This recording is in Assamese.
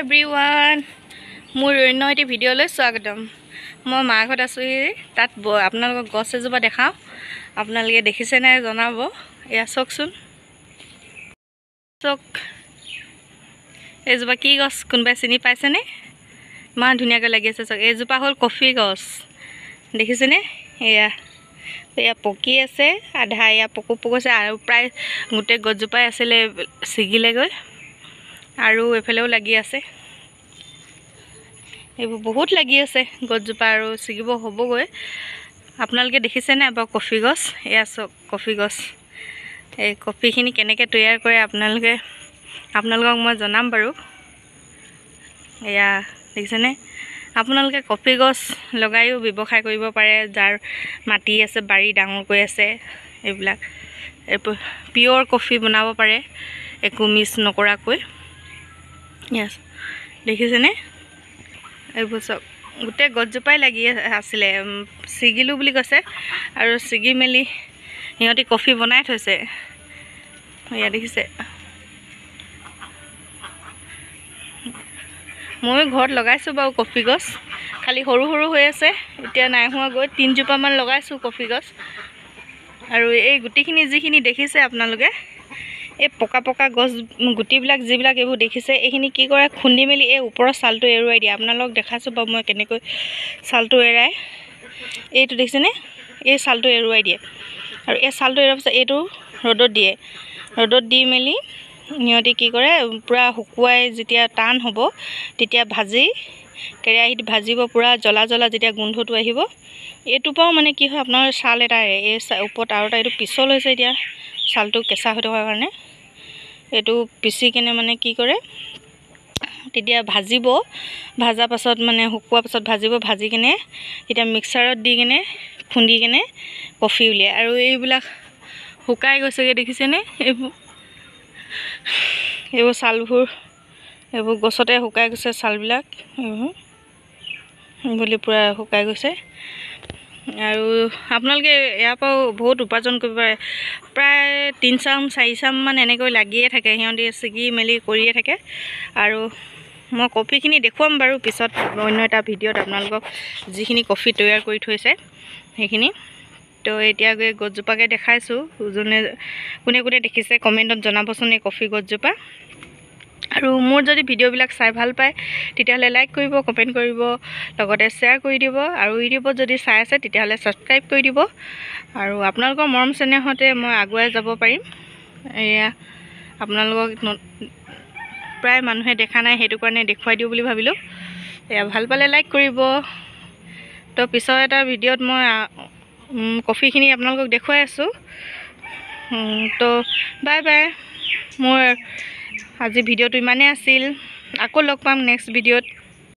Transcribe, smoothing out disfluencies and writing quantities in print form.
এভৰিৱান মোৰ অন্য এটি ভিডিঅ'লৈ স্বাগতম। মই মাৰ ঘৰত আছোঁ, তাত আপোনালোকক গছ এজোপা দেখাওঁ। আপোনালোকে দেখিছেনে জনাব। এয়া চাওকচোন, চাওক এইজোপা কি গছ, কোনোবাই চিনি পাইছেনে? ইমান ধুনীয়াকৈ লাগি আছে চাওক। এইজোপা হ'ল কফি গছ, দেখিছেনে? এয়া পকি আছে আধা, এয়া পকু আছে আৰু প্ৰায় গোটেই গছজোপাই আছিলে ছিগিলেগৈ আৰু এফালেও লাগি আছে। এইবোৰ বহুত লাগি আছে গছজোপা আৰু ছিগিব হ'বগৈ। আপোনালোকে দেখিছেনে বাৰু কফি গছ? এয়া চাওক কফি গছ। এই কফিখিনি কেনেকৈ তৈয়াৰ কৰে আপোনালোকক মই জনাম বাৰু। এয়া দেখিছেনে? আপোনালোকে কফি গছ লগাইও ব্যৱসায় কৰিব পাৰে, যাৰ মাটি আছে, বাৰী ডাঙৰকৈ আছে। এইবিলাক পিয়'ৰ কফি বনাব পাৰে একো মিক্স নকৰাকৈ। য়েছ, দেখিছেনে? এইবোৰ চাওক গোটেই গছজোপাই লাগি আছিলে, ছিগিলোঁ বুলি কৈছে আৰু ছিগি মেলি সিহঁতি কফি বনাই থৈছে। এয়া দেখিছে, ময়ো ঘৰত লগাইছোঁ বাৰু কফি গছ, খালি সৰু সৰু হৈ আছে, এতিয়া নাই হোৱা গৈ। 3 জোপামান লগাইছোঁ কফি গছ। আৰু এই গুটিখিনি যিখিনি দেখিছে আপোনালোকে, এই পকা পকা গছ গুটিবিলাক যিবিলাক এইবোৰ দেখিছে, এইখিনি কি কৰে, খুন্দি মেলি এই ওপৰৰ ছালটো এৰুৱাই দিয়ে। আপোনালোকক দেখাইছোঁ বাৰু মই কেনেকৈ ছালটো এৰাই। এইটো দেখিছেনে? এই ছালটো এৰুৱাই দিয়ে আৰু এই ছালটো এৰুৱাৰ পিছত এইটো ৰ'দত দিয়ে। ৰ'দত দি মেলি সিহঁতি কি কৰে, পূৰা শুকুৱাই যেতিয়া টান হ'ব তেতিয়া ভাজি কেৰাহীত ভাজিব, পূৰা জ্বলা জ্বলা যেতিয়া গোন্ধটো আহিব, এইটোৰ পৰাও মানে কি হয় আপোনাৰ ছাল এটা এৰে। এই ওপৰত আৰু এটা এইটো পিছল হৈছে এতিয়া, ছালটো কেঁচা হৈ থকাৰ কাৰণে। এইটো পিচি কেনে মানে কি কৰে, তেতিয়া ভাজিব, ভাজা পাছত মানে শুকোৱাৰ পাছত ভাজিব, ভাজি কেনে তেতিয়া মিক্সাৰত দি কেনে খুন্দি কেনে কফি উলিয়ায়। আৰু এইবিলাক শুকাই গৈছেগৈ, দেখিছেনে? এইবোৰ ছালবোৰ, এইবোৰ গছতে শুকাই গৈছে ছালবিলাক, এইবোৰ বুলি পূৰা শুকাই গৈছে। আৰু আপোনালোকে ইয়াৰ পৰাও বহুত উপাৰ্জন কৰিব পাৰে। প্ৰায় 3 চাম 4 চামমান এনেকৈ লাগিয়ে থাকে, সিহঁতি ছিগি মেলি কৰিয়ে থাকে। আৰু মই কফিখিনি দেখুৱাম বাৰু পিছত অন্য এটা ভিডিঅ'ত আপোনালোকক, যিখিনি কফি তৈয়াৰ কৰি থৈছে সেইখিনি। তো এতিয়া গৈ গছজোপাকে দেখাইছোঁ। কোনে কোনে দেখিছে কমেণ্টত জনাবচোন এই কফি গছজোপা। আৰু মোৰ যদি ভিডিঅ'বিলাক চাই ভাল পায় তেতিয়াহ'লে লাইক কৰিব, কমেণ্ট কৰিব, লগতে শ্বেয়াৰ কৰি দিব। আৰু ইউটিউবত যদি চাই আছে তেতিয়াহ'লে ছাবস্ক্ৰাইব কৰি দিব। আৰু আপোনালোকৰ মৰম চেনেহতে মই আগুৱাই যাব পাৰিম। এয়া আপোনালোকক প্ৰায় মানুহে দেখা নাই, সেইটো কাৰণে দেখুৱাই দিওঁ বুলি ভাবিলোঁ। এয়া ভাল পালে লাইক কৰিব। তো পিছৰ এটা ভিডিঅ'ত মই কফিখিনি আপোনালোকক দেখুৱাই আছোঁ। তো বাই বাই। মোৰ আজি ভিডিঅ'টো ইমানেই আছিল। আকৌ লগ পাম নেক্সট ভিডিঅ'ত।